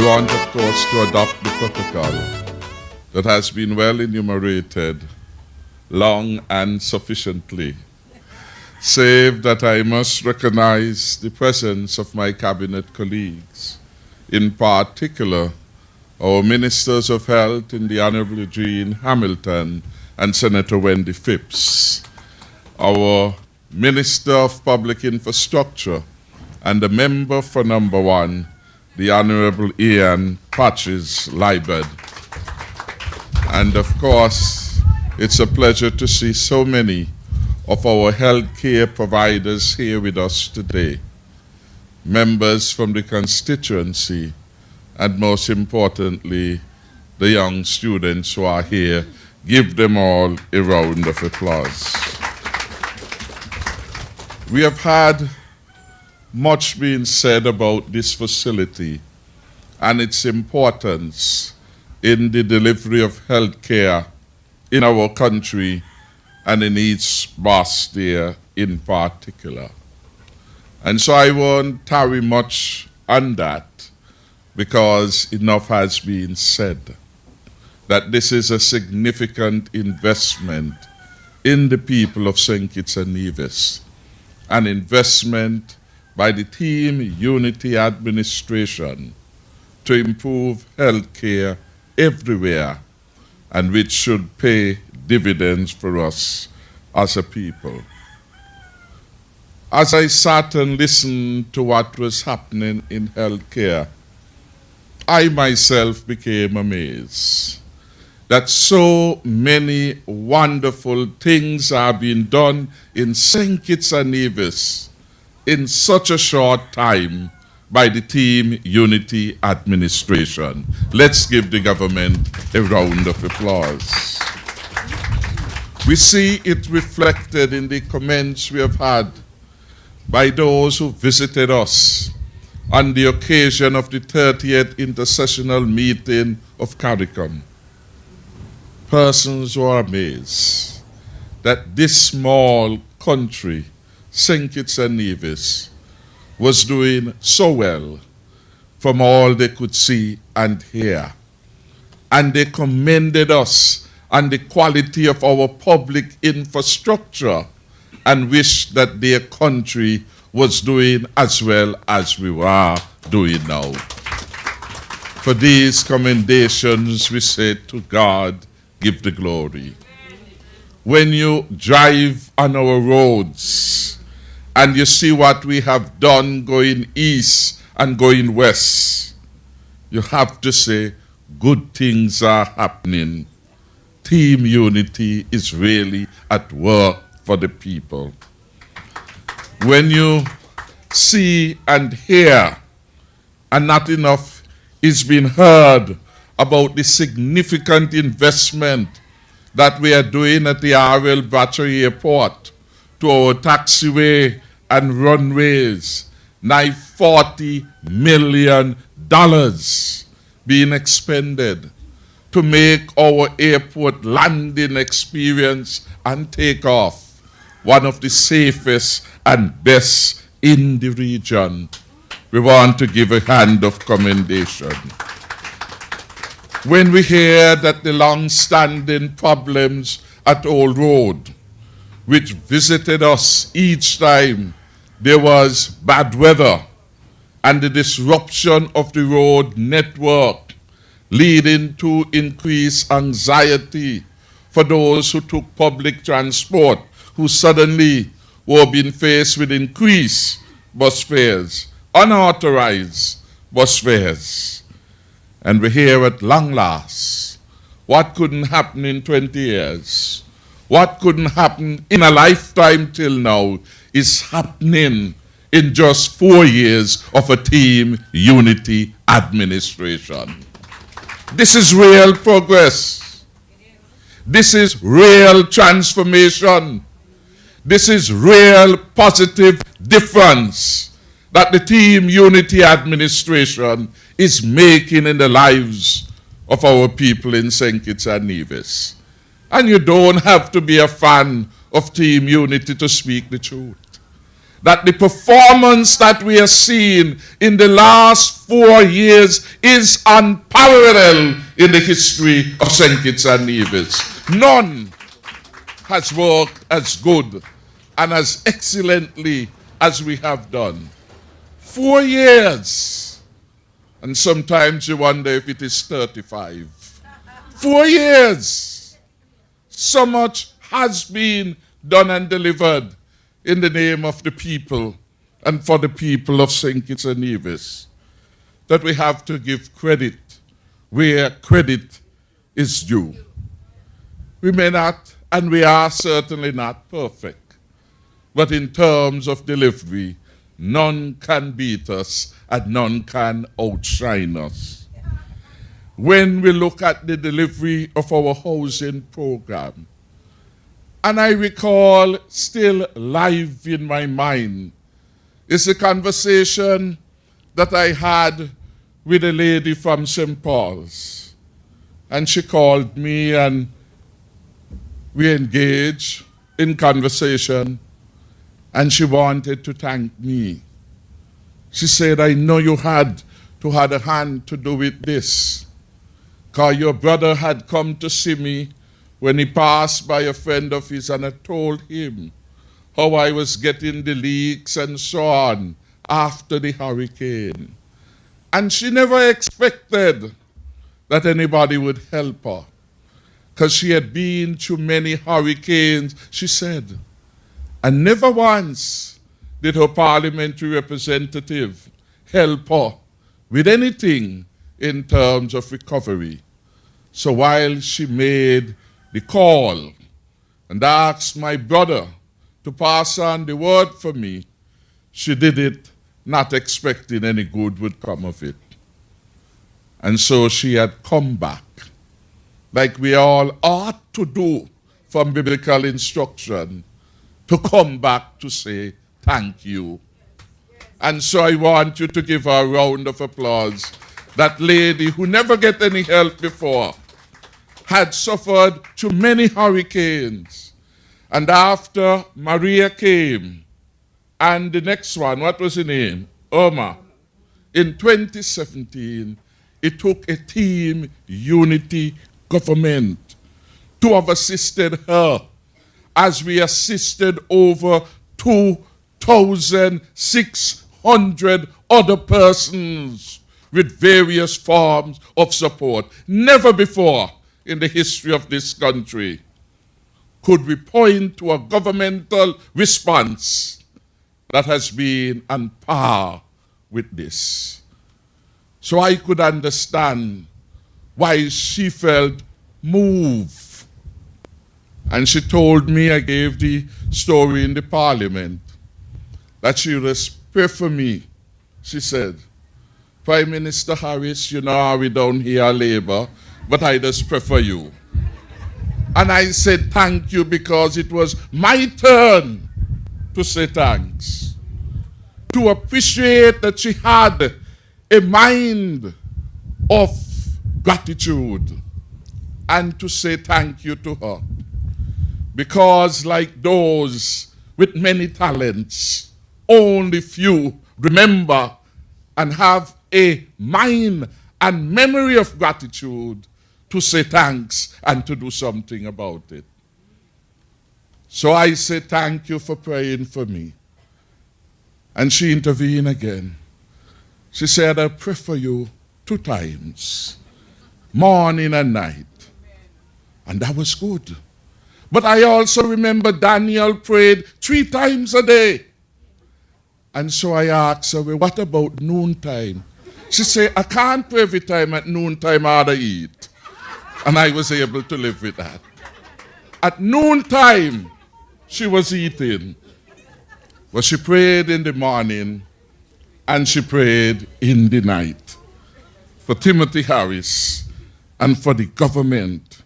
We want, of course, to adopt the protocol that has been well enumerated, long and sufficiently, save that I must recognize the presence of my cabinet colleagues, in particular our Ministers of Health in the Honorable Eugene Hamilton and Senator Wendy Phipps, our Minister of Public Infrastructure and the member for number 1, the Honorable Ian Patches Liebert. And of course, it's a pleasure to see so many of our healthcare providers here with us today, members from the constituency, and most importantly, the young students who are here. Give them all a round of applause. We have had much being said about this facility and its importance in the delivery of health care in our country and in East Boston in particular. And so I won't tarry much on that because enough has been said that this is a significant investment in the people of St. Kitts and Nevis, an investment by the Team Unity administration to improve health care everywhere, and which should pay dividends for us as a people. As I sat and listened to what was happening in health care, I myself became amazed that so many wonderful things are being done in St. Kitts and Nevis in such a short time by the Team Unity administration. Let's give the government a round of applause. We see it reflected in the comments we have had by those who visited us on the occasion of the 30th Intersessional Meeting of CARICOM. Persons who are amazed that this small country, St. Kitts and Nevis, was doing so well from all they could see and hear. And they commended us on the quality of our public infrastructure and wished that their country was doing as well as we were doing now. For these commendations, we say to God, give the glory. When you drive on our roads and you see what we have done going east and going west, you have to say good things are happening. Team Unity is really at work for the people. When you see and hear, and not enough is being heard about the significant investment that we are doing at the R.L. Battery Airport to our taxiway and runways, nigh $40 million being expended to make our airport landing experience and takeoff one of the safest and best in the region. We want to give a hand of commendation. When we hear that the long-standing problems at Old Road, which visited us each time there was bad weather, and the disruption of the road network, leading to increased anxiety for those who took public transport, who suddenly were being faced with increased bus fares, unauthorized bus fares. And we're here at long last. What couldn't happen in 20 years, what couldn't happen in a lifetime till now, is happening in just 4 years of a Team Unity administration. This is real progress. This is real transformation. This is real positive difference that the Team Unity administration is making in the lives of our people in St. Kitts and Nevis. And you don't have to be a fan of Team Unity to speak the truth. that the performance that we are seeing in the last 4 years is unparalleled in the history of St. Kitts and Nevis. None has worked as good and as excellently as we have done. 4 years. And sometimes you wonder if it is 35. 4 years. So much has been done and delivered in the name of the people and for the people of St. Kitts and Nevis, that we have to give credit where credit is due. We may not, and we are certainly not perfect, but in terms of delivery, none can beat us and none can outshine us. When we look at the delivery of our housing program, and I recall still live in my mind is a conversation that I had with a lady from St. Paul's. And she called me and we engaged in conversation and she wanted to thank me. She said, I know you had to have a hand to do with this, because your brother had come to see me when he passed by a friend of his, and I told him how I was getting the leaks and so on after the hurricane. And she never expected that anybody would help her, because she had been through many hurricanes, she said. And never once did her parliamentary representative help her with anything in terms of recovery. So while she made the call and asked my brother to pass on the word for me, she did it not expecting any good would come of it. And so she had come back, like we all ought to do from biblical instruction, to come back to say thank you. And so I want you to give her a round of applause. That lady who never get any help before had suffered through many hurricanes. And after Maria came, and the next one, what was her name? Irma. In 2017, it took a team unity government to have assisted her, as we assisted over 2,600 other persons with various forms of support. Never before in the history of this country could we point to a governmental response that has been on par with this. So I could understand why she felt moved. And she told me, I gave the story in the parliament, that she would pray for me. She said, Prime Minister Harris, you know how we down here labor, but I just pray for you. And I said thank you, because it was my turn to say thanks, to appreciate that she had a mind of gratitude, and to say thank you to her. Because like those with many talents, only few remember and have a mind and memory of gratitude to say thanks and to do something about it. So I say thank you for praying for me. And she intervened again. She said, I pray for you 2 times, morning and night. And that was good. But I also remember Daniel prayed 3 times a day. And so I asked her, well, what about noontime? She said, I can't pray every time at noontime I ought to eat. And I was able to live with that. At noontime, she was eating. But she prayed in the morning and she prayed in the night for Timothy Harris and for the government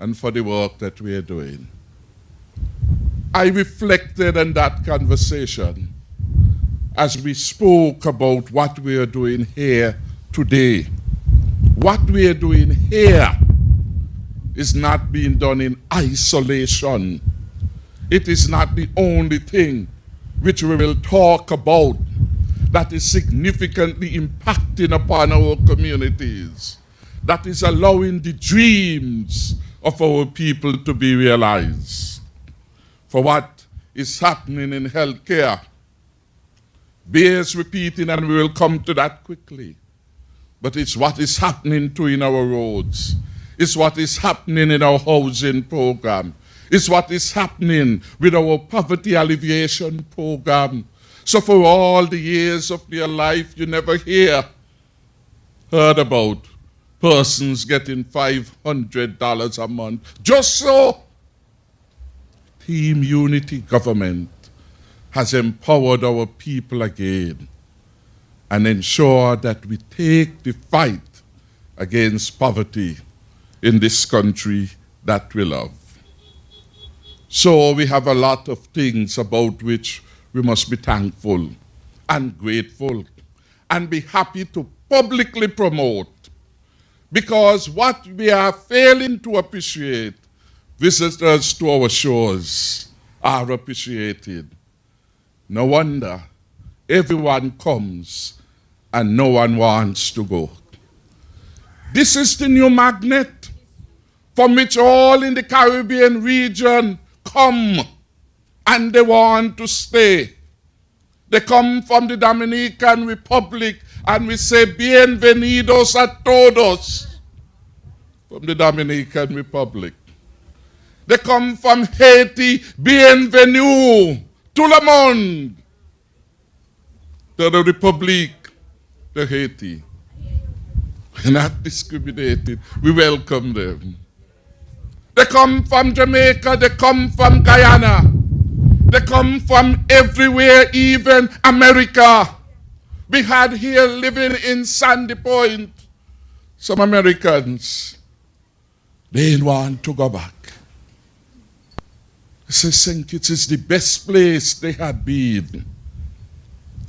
and for the work that we are doing. I reflected on that conversation as we spoke about what we are doing here today. What we are doing here is not being done in isolation. It is not the only thing which we will talk about, that is significantly impacting upon our communities, that is allowing the dreams of our people to be realized. For what is happening in healthcare bears repeating, and we will come to that quickly. But it's what is happening too in our roads. It's what is happening in our housing program. It's what is happening with our poverty alleviation program. So for all the years of their life, you never heard about persons getting $500 a month. Just so. Team Unity government has empowered our people again and ensure that we take the fight against poverty in this country that we love. So we have a lot of things about which we must be thankful and grateful and be happy to publicly promote, because what we are failing to appreciate, visitors to our shores are appreciated. No wonder everyone comes and no one wants to go. This is the new magnet from which all in the Caribbean region come, and they want to stay. They come from the Dominican Republic, and we say bienvenidos a todos from the Dominican Republic. They come from Haiti, bienvenue, tout le monde, to the Republic de Haiti. We're not discriminated, we welcome them. They come from Jamaica, they come from Guyana, they come from everywhere, even America. We had here living in Sandy Point some Americans. They didn't want to go back. They said St. Kitts is the best place they had been.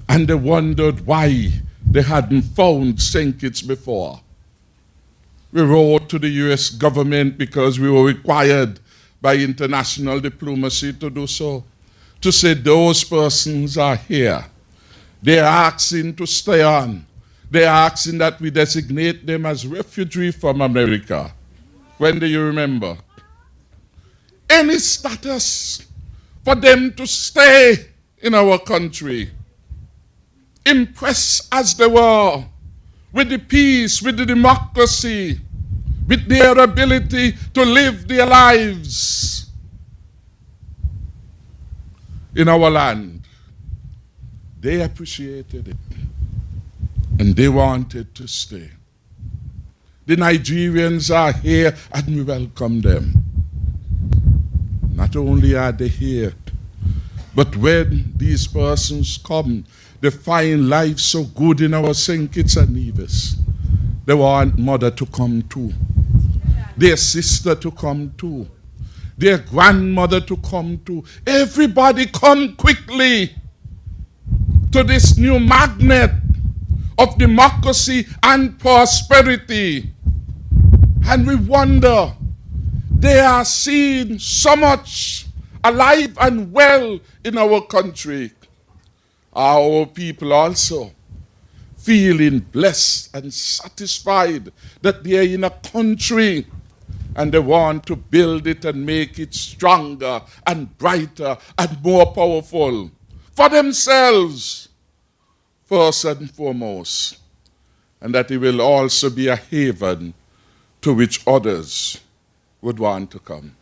And they wondered why they hadn't found St. Kitts before. We wrote to the US government because we were required by international diplomacy to do so, to say those persons are here. They are asking to stay on. They are asking that we designate them as refugees from America. When do you remember? Any status for them to stay in our country. Impressed as they were with the peace, with the democracy, with their ability to live their lives in our land. They appreciated it, and they wanted to stay. The Nigerians are here, and we welcome them. Not only are they here, but when these persons come, they find life so good in our St. Kitts and Nevis. They want mother to come too, their sister to come too, their grandmother to come too. Everybody come quickly to this new magnet of democracy and prosperity. And we wonder, they are seen so much alive and well in our country. Our people also feeling blessed and satisfied that they are in a country and they want to build it and make it stronger and brighter and more powerful for themselves, first and foremost, and that it will also be a haven to which others would want to come.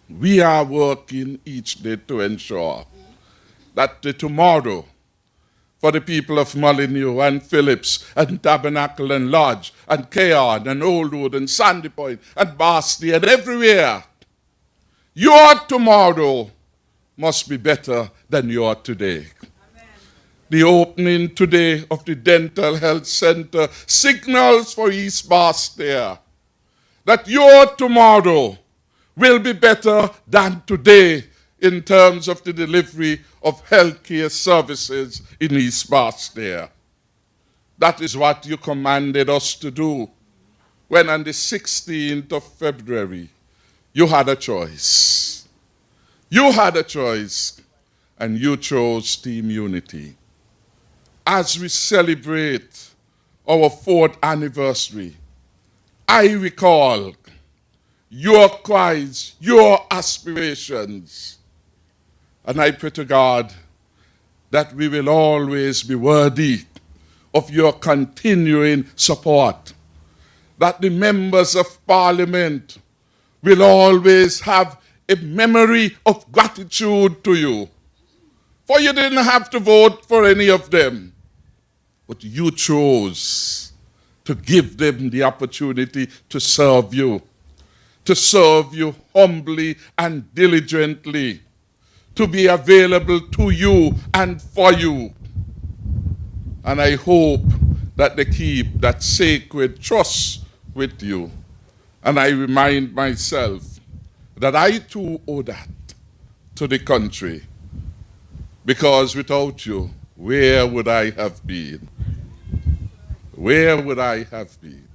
We are working each day to ensure that tomorrow, for the people of Molyneux and Phillips and Tabernacle and Lodge and Keon and Oldwood and Sandy Point and Basti and everywhere, your tomorrow must be better than your today. Amen. The opening today of the Dental Health Center signals for East Bastia that your tomorrow will be better than today in terms of the delivery of healthcare services in East Bastia. That is what you commanded us to do when on the 16th of February you had a choice. You had a choice. and you chose Team Unity. As we celebrate our 4th anniversary, I recall your cries, your aspirations, and I pray to God that we will always be worthy of your continuing support, that the members of Parliament will always have a memory of gratitude to you. For you didn't have to vote for any of them, but you chose to give them the opportunity to serve you humbly and diligently, to be available to you and for you. And I hope that they keep that sacred trust with you. And I remind myself that I too owe that to the country, because without you, where would I have been? Where would I have been?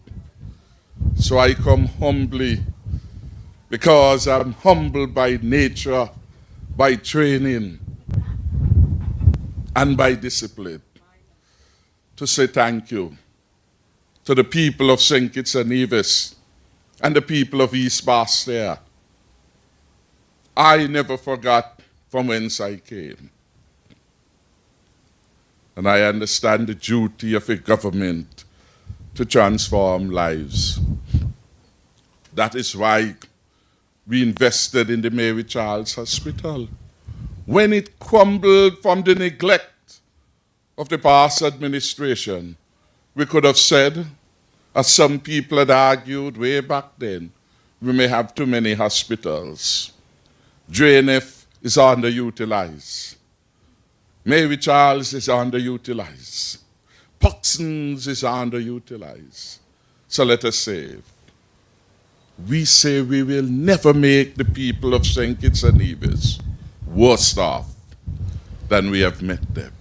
So I come humbly, because I'm humble by nature, by training, and by discipline, to say thank you to the people of St. Kitts and Nevis and the people of East Basseterre. I never forgot from whence I came. And I understand the duty of a government to transform lives. That is why we invested in the Mary Charles Hospital. When it crumbled from the neglect of the past administration, we could have said, as some people had argued way back then, we may have too many hospitals. JNF is underutilized. Mary Charles is underutilized. Paxton's is underutilized. So let us save. We say we will never make the people of St. Kitts and Nevis worse off than we have met them.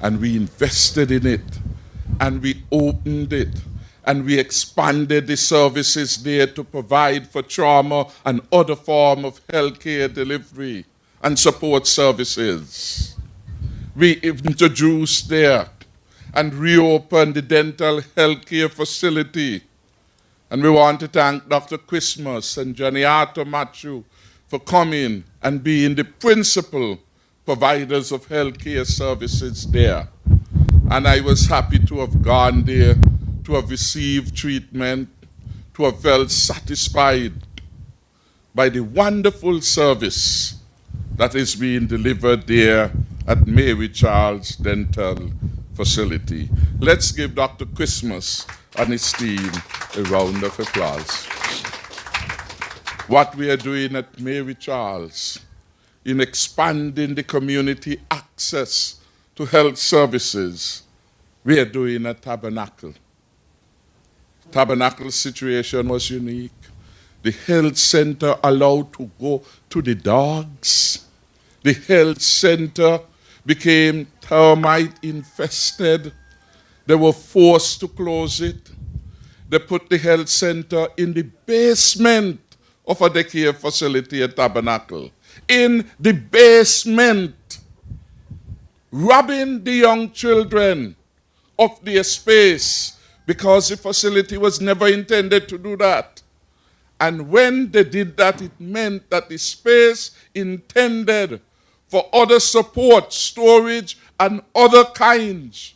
And we invested in it, and we opened it, and we expanded the services there to provide for trauma and other form of healthcare delivery and support services. We introduced there and reopened the dental healthcare facility. And we want to thank Dr. Christmas and Johnny Arthur Matthew for coming and being the principal providers of healthcare services there. And I was happy to have gone there, to have received treatment, to have felt satisfied by the wonderful service that is being delivered there at Mary Charles Dental Facility. Let's give Dr. Christmas and his team a round of applause. What we are doing at Mary Charles in expanding the community access to health services, we are doing at Tabernacle. Tabernacle's situation was unique. The health center allowed to go to the dogs. The health center became termite infested. They were forced to close it. They put the health center in the basement of a daycare facility at Tabernacle. In the basement, robbing the young children of their space, because the facility was never intended to do that. And when they did that, it meant that the space intended for other support, storage, and other kinds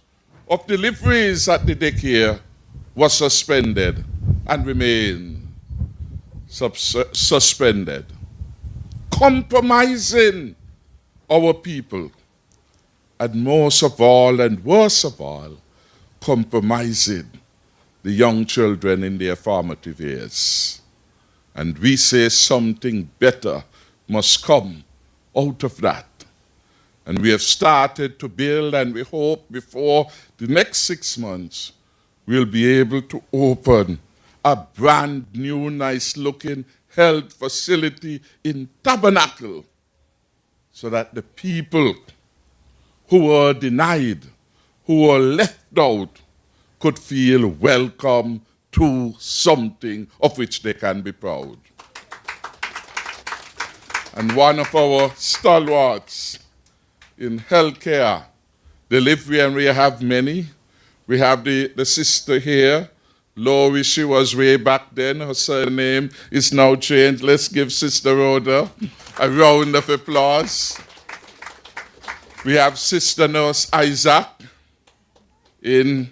of deliveries at the daycare was suspended and remained suspended, compromising our people, and most of all and worst of all, compromising the young children in their formative years. And we say something better must come out of that. And we have started to build, and we hope before the next 6 months, we'll be able to open a brand new, nice-looking health facility in Tabernacle, so that the people who were denied, who were left out, could feel welcome to something of which they can be proud. And one of our stalwarts in healthcare delivery, and we have many. We have the sister here, Lori. She was way back then. Her surname is now changed. Let's give Sister Rhoda a round of applause. We have Sister Nurse Isaac in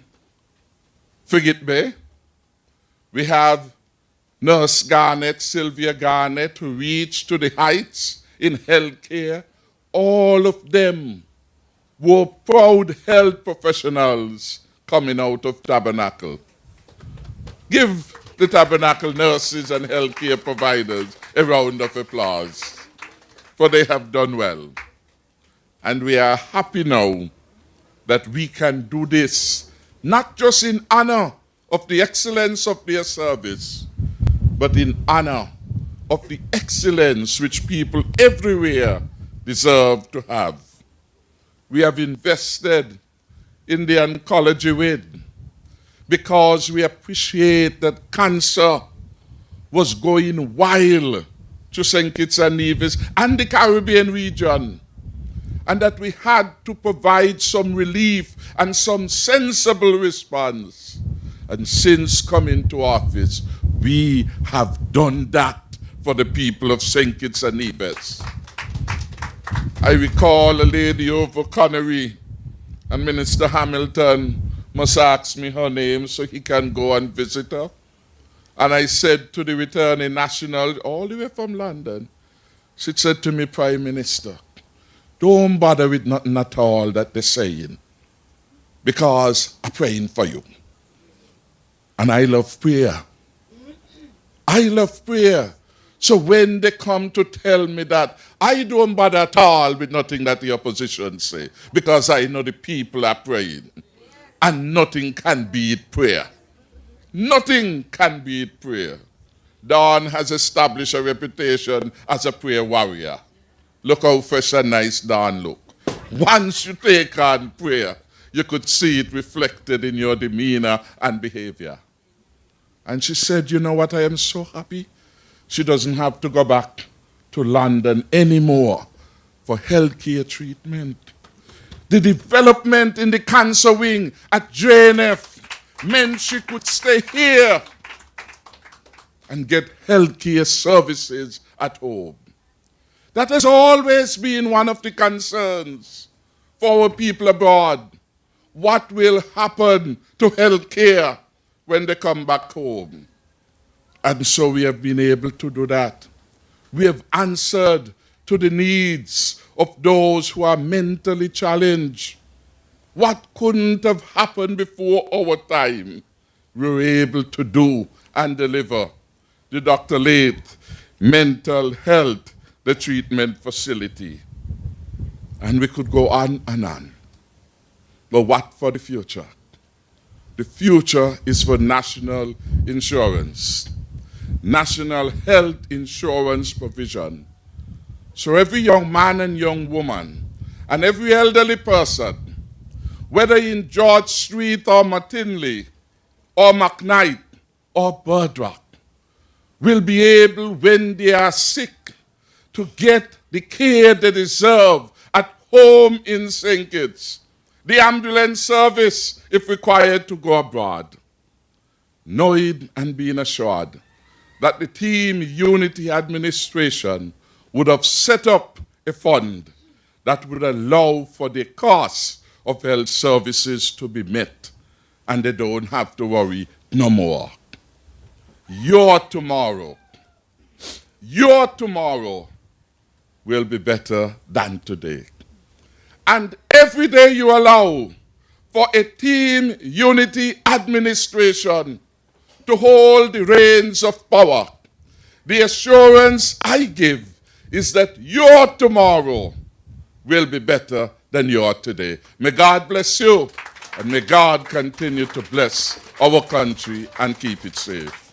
Frigate Bay. We have Nurse Garnett, Sylvia Garnett, who reached to the heights in healthcare. All of them were proud health professionals coming out of Tabernacle. Give the Tabernacle nurses and healthcare providers a round of applause, for they have done well. And we are happy now that we can do this, not just in honor of the excellence of their service, but in honor of the excellence which people everywhere deserve to have. We have invested in the oncology wing because we appreciate that cancer was going wild to St. Kitts and Nevis and the Caribbean region, and that we had to provide some relief and some sensible response. And since coming to office, we have done that for the people of St. Kitts and Nevis. I recall a lady over Connery, and Minister Hamilton must ask me her name so he can go and visit her. And I said to the returning national, all the way from London, she said to me, Prime Minister, don't bother with nothing at all that they're saying, because I'm praying for you. And I love prayer. I love prayer. So when they come to tell me that, I don't bother at all with nothing that the opposition say, because I know the people are praying. And nothing can beat prayer. Nothing can beat prayer. Dawn has established a reputation as a prayer warrior. Look how fresh and nice Dawn look. Once you take on prayer, you could see it reflected in your demeanor and behavior. And she said, you know what, I am so happy. She doesn't have to go back to London anymore for healthcare treatment. The development in the cancer wing at JNF meant she could stay here and get healthcare services at home. That has always been one of the concerns for our people abroad. What will happen to healthcare when they come back home? And so we have been able to do that. We have answered to the needs of those who are mentally challenged. What couldn't have happened before our time, we were able to do and deliver. The Dr. Lath Mental Health, the treatment facility. And we could go on and on. But what for the future? The future is for national insurance, national health insurance provision. So every young man and young woman and every elderly person, whether in George Street or McKinley or McKnight or Birdrock, will be able, when they are sick, to get the care they deserve at home in St. Kitts. The ambulance service, if required, to go abroad. Knowing and being assured that the Team Unity Administration would have set up a fund that would allow for the cost of health services to be met, and they don't have to worry no more. Your tomorrow will be better than today. And every day you allow for a Team Unity Administration to hold the reins of power, the assurance I give is that your tomorrow will be better than your today. May God bless you, and may God continue to bless our country and keep it safe.